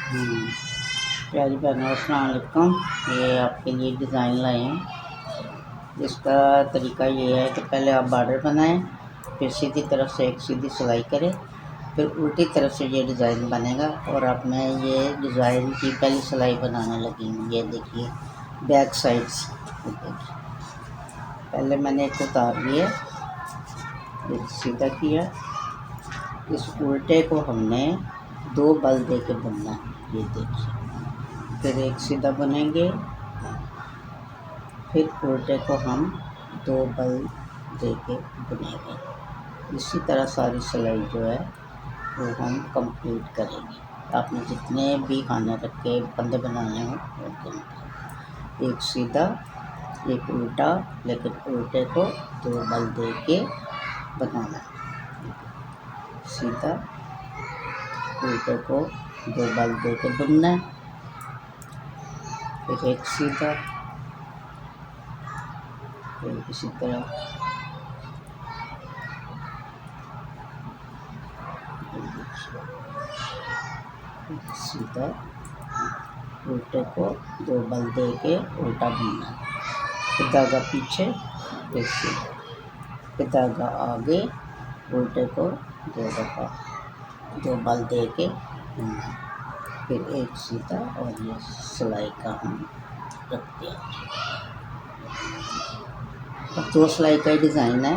हम्म, प्यारी बहनों अस्सलाम वालेकुम। ये आपके लिए डिज़ाइन लाए हैं। इसका तरीका ये है कि पहले आप बॉर्डर बनाएं, फिर सीधी तरफ से एक सीधी सिलाई करें, फिर उल्टी तरफ से ये डिज़ाइन बनेगा और अब मैं ये डिज़ाइन की पहली सिलाई बनाने लगी हूँ। ये देखिए बैक साइड्स, देखिए पहले मैंने एक उतार लिया, एक सीधा किया, इस उल्टे को हमने 2 बल दे के बुनना है। ये देखिए, फिर एक सीधा बुनेंगे, फिर उल्टे को हम 2 बल दे के बुनेंगे। इसी तरह सारी सिलाई जो है वो हम कंप्लीट करेंगे। आपने जितने भी खाने रखे बंदे बनाने हों उनके, एक सीधा एक उल्टा, लेकिन उल्टे को 2 बल दे के बनाना है। सीधा उल्टे को 2 बल दे के बुनना है, फिर एक सीधा, फिर इसी तरह सीधा उल्टे को 2 बल दे के उल्टा बुनना है, फिर धागा पीछे, फिर सीधा, फिर धागा आगे, उल्टे को 2 दफ़ा 2 बल दे के बुनना है, फिर एक सीधा और ये सिलाई का हम रखते हैं। अब 2 सिलाई का ही डिज़ाइन है।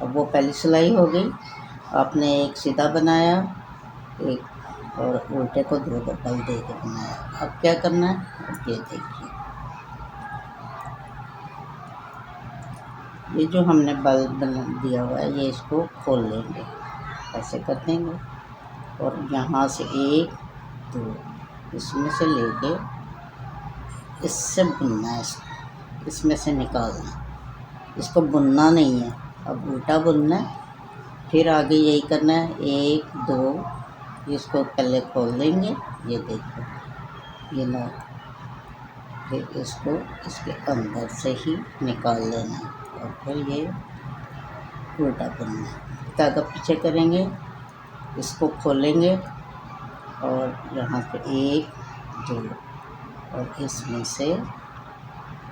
अब वो पहली सिलाई हो गई, आपने एक सीधा बनाया, एक और उल्टे को 2 बल दे के बनाया। अब क्या करना है, अब ये देखिए, ये जो हमने बल बना दिया हुआ है, ये इसको खोल लेंगे, ऐसे कर देंगे और यहाँ से 1 2 इसमें से लेके इससे बुनना है, इसमें से निकालना, इसको बुनना नहीं है। अब उल्टा बुनना है, फिर आगे यही करना है, 1 2 इसको पहले खोल देंगे, ये देखो ये ना, फिर इसको इसके अंदर से ही निकाल लेना है और फिर ये उल्टा बुनना है। धागा पीछे करेंगे, इसको खोलेंगे और यहाँ पे 1 2 और इसमें से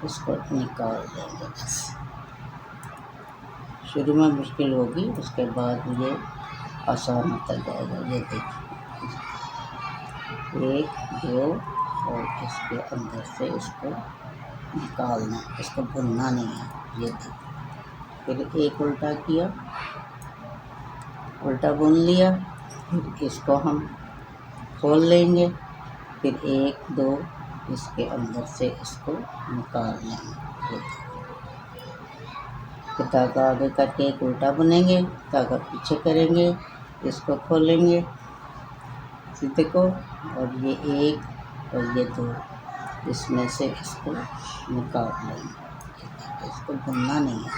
इसको निकाल देंगे। बस शुरू में मुश्किल होगी, उसके बाद ये आसान होता जाएगा। ये देखिए 1 2 और इसके अंदर से इसको निकालना, इसको बुनना नहीं है। ये देखिए, फिर एक उल्टा किया, उल्टा बुन लिया, फिर इसको हम खोल लेंगे, फिर 1 2 इसके अंदर से इसको निकाल लेंगे। फिर धागा आगे करके एक उल्टा बुनेंगे, धागा पीछे करेंगे, इसको खोलेंगे सीधे को और ये 1 और ये 2 इसमें से इसको निकाल लेंगे। इसको बुनना नहीं है,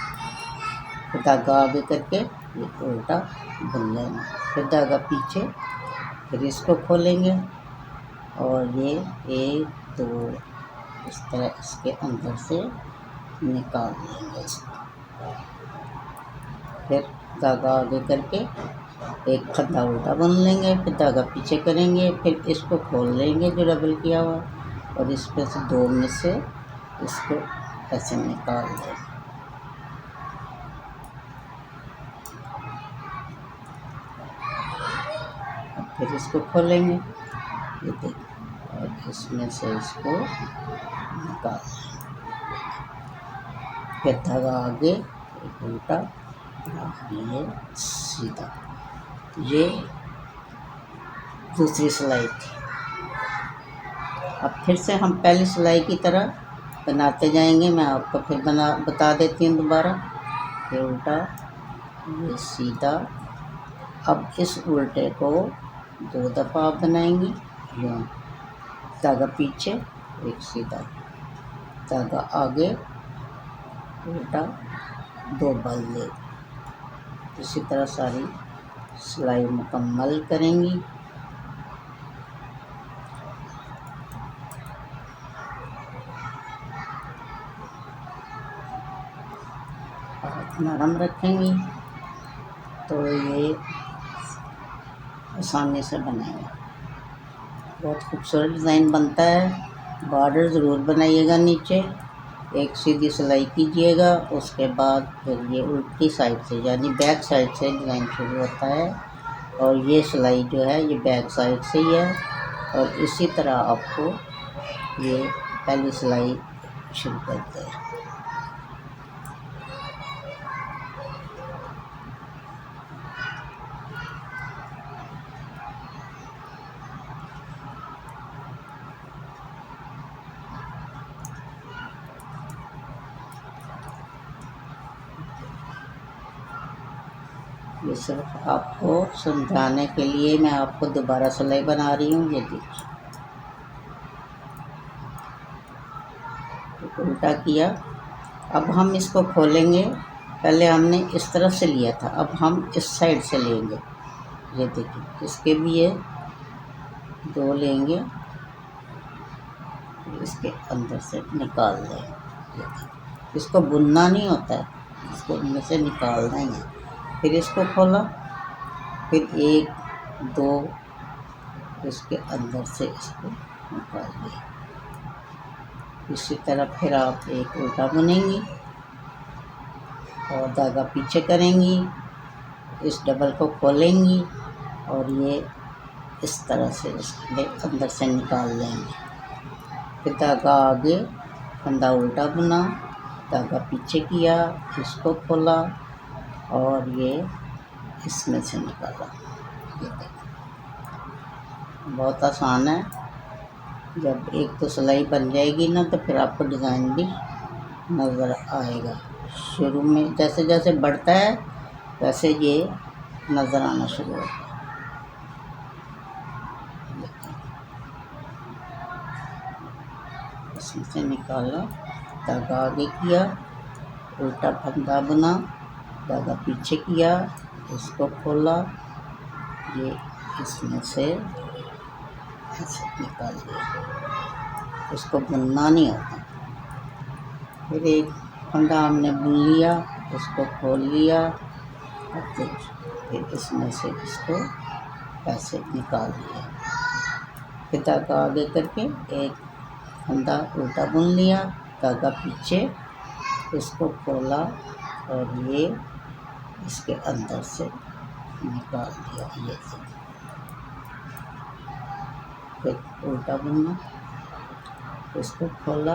फिर धागा आगे करके ये उल्टा बुन लेना, फिर धागा पीछे, फिर इसको खोलेंगे और ये 1 2 इस तरह इसके अंदर से निकाल लेंगे इसको। फिर धागा आगे करके एक फंदा उल्टा बुन लेंगे, फिर धागा पीछे करेंगे, फिर इसको खोल लेंगे जो डबल किया हुआ और इसमें से 2 में से इसको ऐसे निकाल देंगे। अब फिर इसको खोलेंगे, ये देखिए, और इसमें से इसको निकाल लेंगे, फिर धागा आगे एक उल्टा, ये सीधा। ये दूसरी सिलाई थी। अब फिर से हम पहली सिलाई की तरह बनाते जाएंगे। मैं आपको फिर बता देती हूँ दोबारा। ये उल्टा, ये सीधा। अब इस उल्टे को 2 दफ़ा आप बनाएंगी, यूँ धागा पीछे, एक सीधा, धागा आगे, उल्टा, 2 बल ले। इसी तरह सारी सिलाई मुकम्मल करेंगी। हाथ नरम रखेंगी तो ये आसानी से बनेगा। बहुत खूबसूरत डिज़ाइन बनता है। बॉर्डर ज़रूर बनाइएगा नीचे, एक सीधी सिलाई कीजिएगा, उसके बाद फिर ये उल्टी साइड से यानी बैक साइड से डिज़ाइन शुरू होता है और ये सिलाई जो है ये बैक साइड से ही है और इसी तरह आपको ये पहली सिलाई शुरू करते हैं। ये सिर्फ आपको समझाने के लिए मैं आपको दोबारा सिलाई बना रही हूँ। ये देखिए उल्टा किया। अब हम इसको खोलेंगे, पहले हमने इस तरफ से लिया था, अब हम इस साइड से लेंगे। ये देखिए इसके भी ये दो लेंगे, इसके अंदर से निकाल देंगे। इसको बुनना नहीं होता है, इसको इनमें से निकाल देंगे। फिर इसको खोला, फिर एक दो इसके अंदर से इसको निकाल दिया। इसी तरह फिर आप एक उल्टा बुनेंगी और धागा पीछे करेंगी, इस डबल को खोलेंगी और ये इस तरह से इसके अंदर से निकाल लेंगे। फिर धागा आगे, फंदा उल्टा बुना, धागा पीछे किया, इसको खोला और ये इसमें से निकाला। ये बहुत आसान है। जब एक तो सिलाई बन जाएगी ना तो फिर आपको डिज़ाइन भी नज़र आएगा। शुरू में जैसे जैसे बढ़ता है वैसे ये नज़र आना शुरू होता है। इसमें से निकाला, धागा आगे किया, उल्टा फंदा बुना, धागा पीछे किया, इसको खोला, ये इसमें से ऐसे निकाल दिया। इसको बुनना नहीं होता। फिर एक फंदा हमने बुन लिया, इसको खोल लिया और फिर इसमें से इसको ऐसे निकाल दिया। फिर धागा आगे करके एक फंदा उल्टा बुन लिया, धागा पीछे, इसको खोला और ये इसके अंदर से निकाल दिया। ये फिर उल्टा बुनना, इसको खोला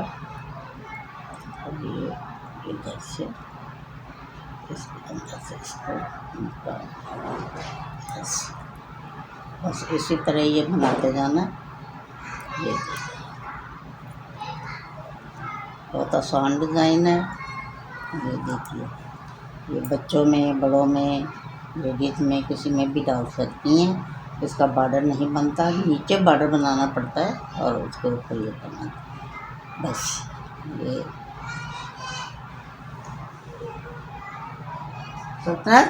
और ये इधर से इसके अंदर से इसको निकाल। बस इसी तरह ये बनाते जाना। ये बहुत आसान डिज़ाइन है। ये देखिए, ये बच्चों में, बड़ों में, लेडीज़ में, किसी में भी डाल सकती हैं। इसका बॉर्डर नहीं बनता, नीचे बॉर्डर बनाना पड़ता है और उसके ऊपर ये बनाना। बस ये होता है।